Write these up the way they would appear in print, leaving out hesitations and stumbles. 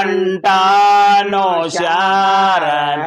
ಹೊಂಟಾನೋ ಶಾರನ್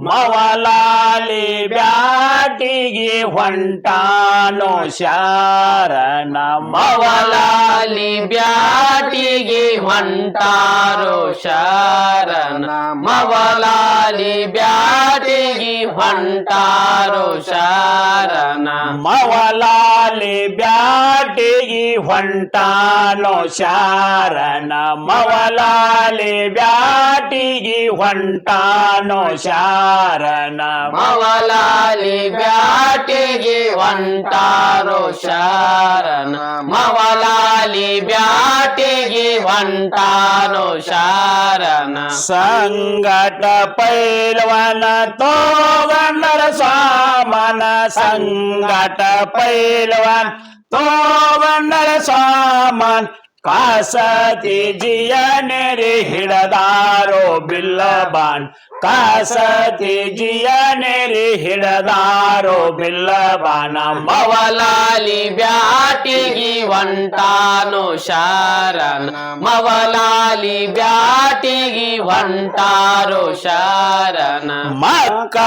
ಮವಲಾಲಿ ಬ್ಯಾಟಿಗೆ ಹೊಂಟಾನೋ ಶಾರನ ಮವಲಾಲಿ ಬ್ಯಾಟಿಗೆ ಹೊಂಟಾರೋ ಶಾರನ ಮವಲಾಲಿ ಬ್ಯಾಟಿಗೆ ಹೊಂಟಾರೋ ಶಾರನ ಮವಲಾಲಿ ಬ್ಯಾಟಿಗೆ ಹೊಂಟಾನೋ ಶಾರನ ಮವಲಾಲಿ ಬ್ಯಾಟಿಗೆ ಹೊಂಟಾನೋ ಶಾರನ ಮವಲಾಲಿ ಬ್ಯಾಟಿಗೆ ಹೊಂಟಾರೋ ಶಾರನ ಮವಲಾಲಿ ಬ್ಯಾಟಿಗೆ ಹೊಂಟಾರೋ ಶಾರನ ಸಂಗಟ ಪೈಲ್ವನ ತೋಗಂಡರ ಸಾಮನ ಸಂಗಟ ಪೈಲ್ವನ್ ತೋಗಂಡರ ಸಾಮನ್ ಕಾಸತಿ ಜಿಯನೆರಿ ಹಿಡದಾರೋ ಬಿಲ್ಲಬಾನ್ ಕಾಸತಿ ಜಿಯನೆರಿ ಹಿಡದಾರೋ ಬಿಲ್ಲಬಾನ ಮವಲಾಲಿ ಬ್ಯಾಟಿಗೆ ಹೊಂಟಾನೋ ಶಾರನ ಮವಲಾಲಿ ಬ್ಯಾಟಿಗೆ ಹೊಂಟಾರೋ ಶಾರನ ಮಕ್ಕ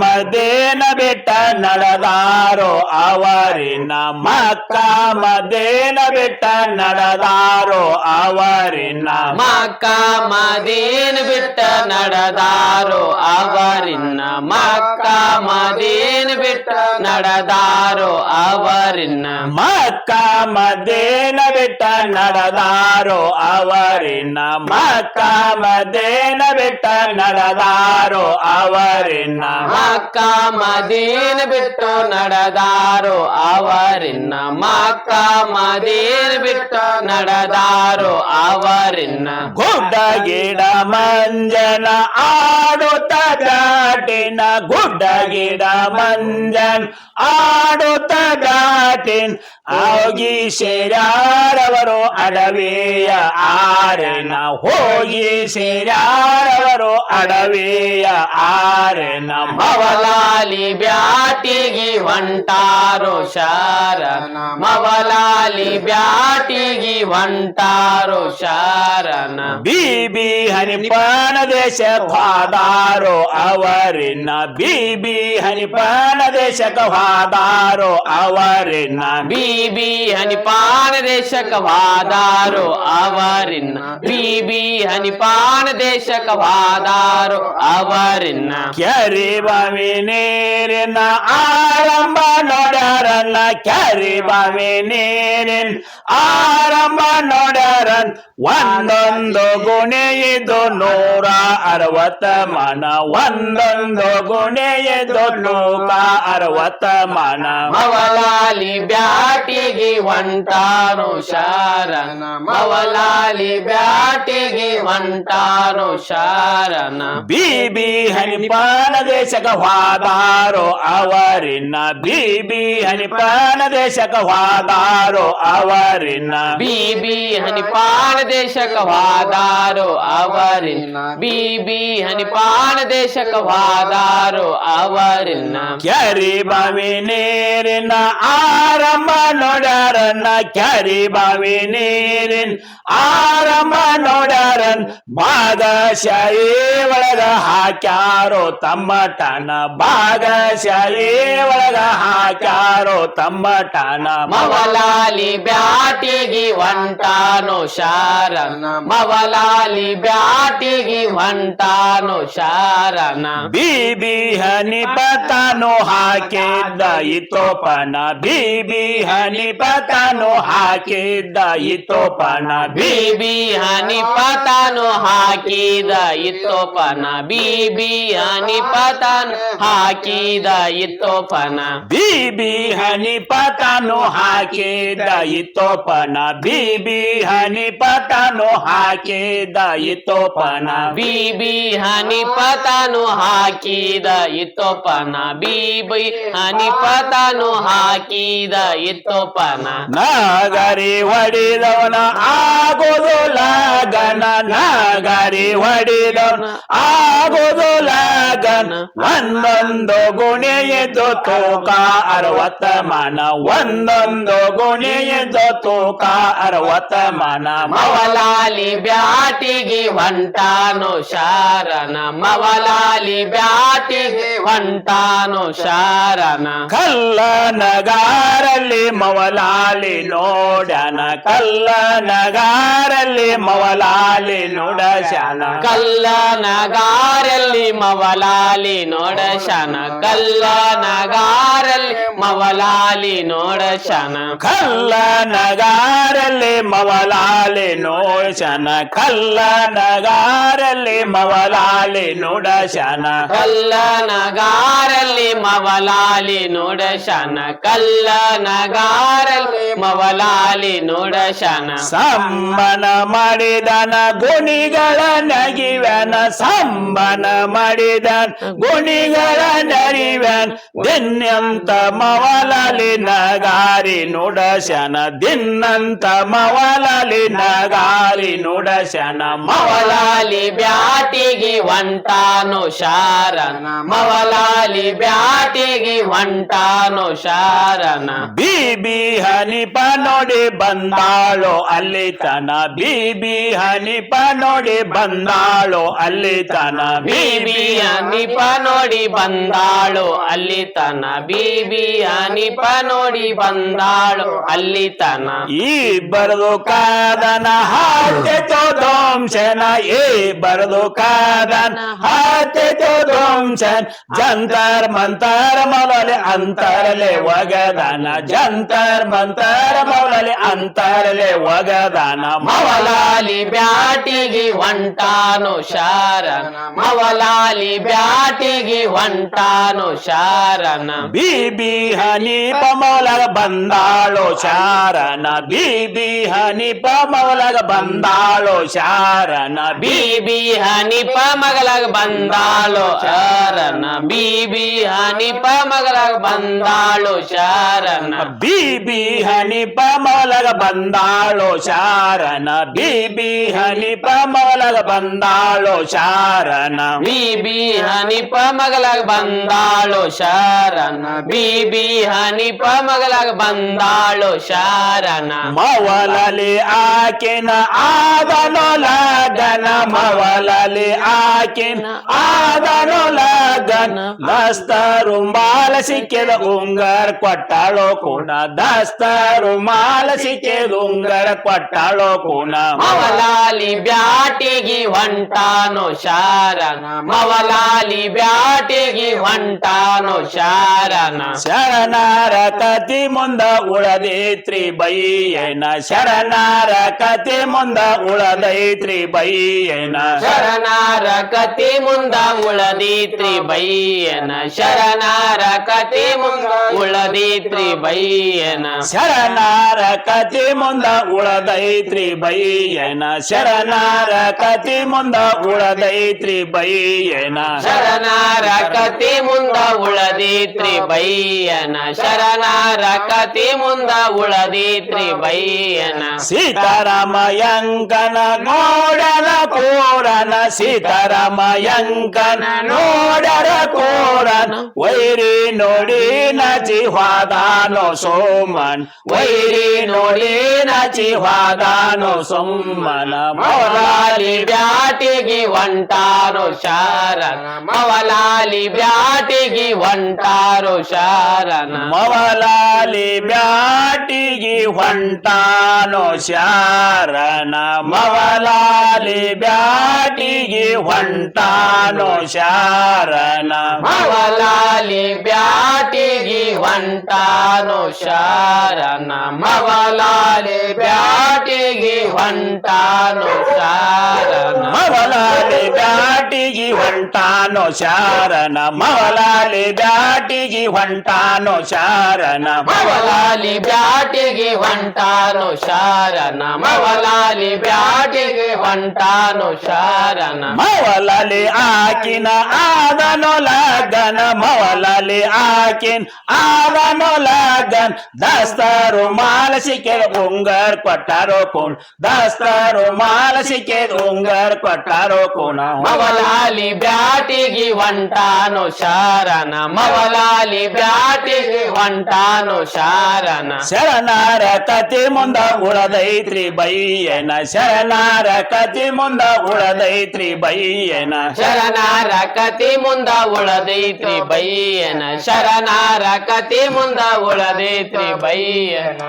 ಮದೇನ ಬಿಟ್ಟ ನಡೆದಾರೋ ಅವರಿನ ಮಕ್ಕ ಮದೇನ ಬಿಟ್ಟ ನಡೆದಾರೋ ಅವರಿನ ಮಕ್ಕ ಮದೀನ ಬಿಟ್ಟ ನಡೆದಾರೋ ಅವರಿನ ಮಕ್ಕ ಮದೀನ ಬಿಟ್ಟ ನಡೆದಾರೋ ಅವರಿನ ಮಕ್ಕ ಮದೇನ ಬಿಟ್ಟ ನಡೆದಾರೋ ಅವರಿನ ಮಕ್ಕ ಮದೇನ ಬಿಟ್ಟ ನಡೆದಾರೋ ಅವರಿನ ಮಕ್ಕ ಮದೀನ ಬಿಟ್ಟು ನಡೆದಾರೋ ಅವರಿನ ಮಕ್ಕ ಮದೀನ ಬಿಟ್ಟು ನಡೆದಾರೋ ಅವರಿನ ಗುಡ್ಡ ಗಿಡ ಮಂಜನ ಆಡುತ್ತ ದಾಟಿನ ಗುಡ್ಡ ಗಿಡ ಮಂಜನ್ ಆಡುತ್ತ ದಾಟಿನ್ ಹೋಗಿ ಸೇರ್ಯಾರವರು ಅಡವಿಯ ಆರೆನ ಹೋಗಿ ಸೇರ್ಯಾರವರು ಅಡವಿಯ ಆರೆನ ಮವಲಾಲಿ ಬ್ಯಾಟಿಗೆ ಹೊಂಟಾರೋ ಶಾರನ ಮವಲಾಲಿ ಬ್ಯಾಟಿಗೆ ಹೊಂಟಾರೋ ಶಾರನ ಬೀಬಿ ಹನಿಪಾನ ದೇಶಕ್ಕೆ ಹೋದಾರೋ ಅವರಿನ ಬೀಬಿ ಹನಿಪಾನ ದೇಶಕ್ಕೆ ಹೋದಾರೋ ಅವರಿನ ಬೀಬಿ ಹನಿಪಾನ ದೇಶಕ್ಕೆ ವಾದಾರೋ ಅವರಿನ ಬೀಬಿ ಹನಿಪಾನ ದೇಶಕ್ಕೆ ವಾದಾರೋ ಅವರಿನ ಕ್ಯಾರಿ ಬಾವಿ ನೀರಿನ ಆರಂಭ ನೋಡ್ಯಾರನ್ನ ಕ್ಯಾರಿ ಬಾವಿ ನೀರಿನ ಆರಂಭ ನೋಡ್ಯಾರನ್ ಒಂದೊಂದು ಗುಣೆ ಇದು 160 ಮನ ಒಂದೊಂದು ಗುಣೆ ಇದು 160 ಮನ ಮವಲಾಲಿ ಬ್ಯಾಟಿಗೆ ಹೊಂಟಾರೋ ಶಾರನ ಮವಲಾಲಿ ಬ್ಯಾಟಿಗೆ ಹೊಂಟಾರೋ ಶಾರನ ಬೀಬಿ ಹನಿಪಾನ ದೇಶಕ್ಕೆ ಹೋದಾರೋ ಅವರಿನ ಬೀಬಿ ಹನಿಪಾನ ದೇಶಕ್ಕೆ ಹೋದಾರೋ ಅವರಿನ ಬೀಬಿ ಹನಿಪಾನ ದೇಶಕ್ಕೆ ವಾದಾರೋ ಅವರಿನ ಬೀಬಿ ಹನಿಪಾನ ದೇಶಕ್ಕೆ ವಾದಾರೋ ಅವರಿನ ಕ್ಯಾರಿ ಬಾವಿ ನೀರಿನ ಆರಂಭ ನೋಡ್ಯಾರನ್ನ ಕ್ಯಾರಿ ಬಾವಿ ನೀರಿನ ಆರಂಭ ನೋಡ್ಯಾರನ್ ಭಾಗಶಾಹಿ ಒಳಗ ಹಾಕ್ಯಾರೋ ತಮ್ಮಟನ ಭಾಗಶಾಹಿ ಒಳಗ ಹಾಕ್ಯಾರೋ ತಮ್ಮಟನ ಮವಲಾಲಿ ಬ್ಯಾಟಿಗೆ ಹೊಂಟಾನೋ ಶಾರನ ಮವಲಾಲಿ ಬ್ಯಾಟಿಗೆ ಹೊಂಟಾನೋ ಶಾರನ ಬೀಬಿ ಹನಿಪತನು ಹಾಕಿದ್ದ ಇತೋಪನ ಬೀಬಿ ಹನಿಪತನು ಹಾಕಿದ್ದ ಇತೋಪನ ಬೀಬಿ ಹನಿಪತನು ಹಾಕಿದ ಇತ್ತೋಪನ ಬೀಬಿ ಹನಿಪತನು ಹಾಕಿದ ಇತ್ತೋಪನ ಬೀಬಿ ಹನಿಪತನು ಹಾಕಿದ ಇತೋಪನ ಬೀಬಿ ಹನಿಪತನು ಹಾಕಿದ ಇತೋಪನ ಬೀಬಿ ಹನಿಪತನು ಹಾಕಿದ ಇತ್ತೋಪನ ಬೀಬಿ ಹನಿಪತನು ಹಾಕಿದ ಇತ್ತೋಪನ ನಗರಿ ಹೊಡಿದವನ ಆಗೋ ಆಗೋದು ಲಗನ ನಗಾರಿ ಹೊಡಿದವನು ಆಗೋದು ಲಗನ ಒಂದೊಂದು ಗುಣೆ ಎದ್ದು ತೂಕ 60 ಮನ ಒಂದೊಂದು ಗುಣೆ ಎದ್ದು ತೂಕ 60 ಮನ ಮವಲಾಲಿ ಬ್ಯಾಟಿಗೆ ಹೊಂಟಾನು ಶಾರನ ಮವಲಾಲಿ ಬ್ಯಾಟಿಗೆ ಹೊಂಟಾನು ಶಾರನ ಕಲ್ಲ ನಗಾರಲ್ಲಿ ಮವಲಾಲಿ ನೋಡನ ಕಲ್ಲ ನಗಾರಲ್ಲಿ ಮವಲಾಲಿ ನೋಡಶನ ಕಲ್ಲ ನಗಾರಲ್ಲಿ ಮವಲಾಲಿ ನೋಡಶನ ಕಲ್ಲ ನಗಾರಲ್ಲಿ ಮವಲಾಲಿ ನೋಡಶನ ಕಲ್ಲ ನಗಾರಲ್ಲಿ ಮವಲಾಲಿ ನೋಡಶನ ಕಲ್ಲ ನಗಾರಲ್ಲಿ ಮವಲಾಲಿ ನೋಡಶನ ಕಲ್ಲ ನಗಾರಲ್ಲಿ ಮವಲಾಲಿ ನೋಡಶನ ಕಲ್ಲ ನಗಾರಲ್ಲಿ ಮವಲಾಲಿ ನೋಡಶನ ಸಂಬನ ಮಾಡಿದನ ಗುಣಿಗಳ ನಗಿವನ ಸಂಬನ ಮಾಡಿದನ ಗುಣಿಗಳ ನರಿವನ್ ದಿನ್ನಂತ ಮವಲಾಲಿ ನಗಾರಿ ನುಡಶನ ದಿನ್ನಂತ ಮವಲಾಲಿ ನಗಾರಿ ನುಡಶನ ಮವಲಾಲಿ ಬ್ಯಾಟಿಗೆ ಹೊಂಟಾನು ಶಾರನ ಮವಲಾಲಿ ಬ್ಯಾಟಿಗೆ ಹೊಂಟಾನು ಶಾರನ ಬೀಬಿ ಹನಿಪ ನೋಡಿ ಬಂದಾಳೋ ಅಲ್ಲಿ ತನ ಬೀಬಿ ಹನಿಪ ನೋಡಿ ಬಂದಾಳೋ ಅಲ್ಲಿ ತನ ಬೀಬಿ ಹನಿಪ ನೋಡಿ ಬಂದಾಳು ಅಲ್ಲಿ ತನ ಬೀಬಿ ಹನಿಪ ನೋಡಿ ಬಂದಾಳು ಅಲ್ಲಿ ತನ ಈ ಬರದು ಕಾದನ ಹಾತೆತೋ ಧ್ವಂಸನ ಈ ಬರದು ಕಾದನ ಹಾತೆತೋ ಧ್ವಂಸನ್ ಜಂತರ್ ಮಂತರ ಮೌಲಲಿ ಅಂತರಲೆ ಒಗದನ ಜಂತರ್ ಮಂತರ ಮೌಲಲಿ ಅಂತರಲೆ ಒಗದನ ಮವಲಾಲಿ ಬ್ಯಾಟಿಗೆ ಹೊಂಟಾನು ಶಾರನ ಮವಲಾಲಿ ಬ್ಯಾಟಿಗೆ ಹೊಂಟಾನು ಶಾರನ ಬೀಬಿ ಹನಿಪ ಮೌಲಗ ಬಂದಾಳೋ ಶಾರನ ಬೀಬಿ ಹನಿಪ ಮೌಲಗ ಬಂದಾಳೋ ಶಾರನ ಬೀಬಿ ಹನಿಪ ಮಗಳಾಗ ಬಂದಾಳು ಶಾರನ ಬೀಬಿ ಹನಿಪ ಮಗಳಾಗ ಬಂದಾಳು ಶಾರನ ಬೀಬಿ ಹನಿಪ ಮೌಲಗ ಬಂದಾಳೋ ಶಾರನ ಬೀಬಿ ಹನಿಪ ಮೌಲಗ ಬಂದಾಳೋ ಶಾರನ ಬೀಬಿ ಹನಿಪ ಮಗಳಾಗ ಬಂದಾಳು ಶಾರನ ಬೀಬಿ ಹನಿಪ ಮಗಳಾಗ ಬಂದಾಳು ಶಾರನ ಮವಲಲಿ ಆಕಿನ ಆದನೋ ಲಗನ ಮವಲಲಿ ಆಕಿನ ಆದನೋ ಲಗನ ದಸ್ತರು ಮಾಲ ಸಿಕ್ಕಿದ ಉಂಗರ್ ಕೊಟ್ಟಾಳೋ ಕೂಣ ದಸ್ತರು ಮಾಲ ಸಿಕ್ಕಿದ ಉಂಗರ ಕೊಟ್ಟಾಳೋ ಕೂಣ ಮವಲಾಲಿ ಬ್ಯಾಟಿಗೆ ಹೊಂಟಾನು ಶಾರನ ಮವಲಾಲಿ ಬ್ಯಾಟಿಗೆ ಹೊಂಟಾನು ಶಾರನ ಶರಣರ ಕತಿ ಮುಂದ ಉಳದೈತ್ರಿ ಬೈಯನ ಶರಣರ ಕತಿ ಮುಂದ ಉಳದೈತ್ರಿ ಬೈಯನ ಶರಣರ ಕತಿ ಮುಂದ ಉಳದೀತ್ರಿ ಬೈಯನ ಶರಣರ ಕತಿ ಮುಂದ ಉಳದೀತ್ರಿ ಬೈಯನ ಶರಣರ ಕತಿ ಮುಂದ ಉಳದೈತ್ರಿ ಬೈಯನ ಶರಣರ ಕತಿ ಮುಂದ ಉಳದೈತ್ರಿ ಬೈಯನ ಶರಣರ ಕತಿ ಮುಂದ ಉಳದೀತ್ರಿ ಬೈಯನ ಶರಣರ ಕತಿ ಮುಂದ ಉಳದೀತ್ರಿ ಬೈಯನ ಸೀತಾರಾಮಯಂಕನ ನೋಡರ ಕೋರನ ಸೀತಾರಾಮಯಂಕನ ನೋಡರ ಕೋರನ ವೈರಿ ನೋಡಿ ನಚಿ ಹಾದಾನೋ ಸೋಮನ್ ವೈರಿ ನೋಡಿ ನಚಿ ಹಾದಾನೋ ಸೋಮನ ಮವಲಾಲಿ ಬ್ಯಾಟಿಗೆ ಹೊಂಟಾರು ಶಾರನ ಮವಲಾಲಿ ಬ್ಯಾಟಿಗೆ ಹೊಂಟಾರು ಶಾರನ ಮವಲಾಲಿ ಬ್ಯಾಟಿಗಿ ಹೊಂಟಾನೋ ಶಾರನ ಮವಲಾಲಿ ಬ್ಯಾಟಿಗಿ ಹೊಂಟಾನೋ ಶಾರನ ಮವಲಾಲಿ ಬ್ಯಾಟಿಗೆ ಹೊಂಟಾನು ಶಾರನ ಮವಲಾಲಿ ಬ್ಯಾಟಿಗೆ ಹೊಂಟಾನು ಶಾರನ ಮವಲಾಲಿ ಬ್ಯಾಟಿಗಿ ಹೊಂಟಾನೋ ಶಾರನ ಮವಲಾಲಿ ಬ್ಯಾಟಿಗಿ ಹೊಂಟಾನೋ ಶಾರನ ಮವಲಾಲಿ ಬ್ಯಾಟಿಗೆ ಹೊಂಟಾನು ಶಾರನ ಮವಲಾಲಿ ಬ್ಯಾಟಿಗೆ ಹೊಂಟಾನು ಶಾರನ ಮವಲಾಲಿ ಆಕಿನ ಆದನೋ ಲಗನ ಮವಲಾಲಿ ಆಕಿನ್ ಆದನೋ ಲಗನ್ ದಸ್ತರು ಮಾಲ ಸಿಕ್ಕಿದ ಉಂಗರ್ ಕೊಟ್ಟಾರೋ कोण दस्तर माल सिकेत उंगर ಕೊಟ್ಟಾರೋ ಕೋಣ ಮವಲಾಲಿ ಬ್ಯಾಟಿಗಿ ಹೊಂಟಾನು ಶಾರನ ಮವಲಾಲಿ ಬ್ಯಾಟಿಗಿ ಹೊಂಟಾನು ಶಾರನ ಶರಣಾರ ಕತಿ ಮುಂದ ಉಳದೈತ್ರಿ ಬೈಯನ ಶರಣಾರ ಕತಿ ಮುಂದ ಉಳದೈತ್ರಿ ಬೈಯನ ಶರಣಾರ ಕತಿ ಮುಂದ ಉಳದೈತ್ರಿ ಬೈಯನ ಶರಣಾರ ಕತಿ ಮುಂದ ಉಳದೈತ್ರಿ ಬೈಯನ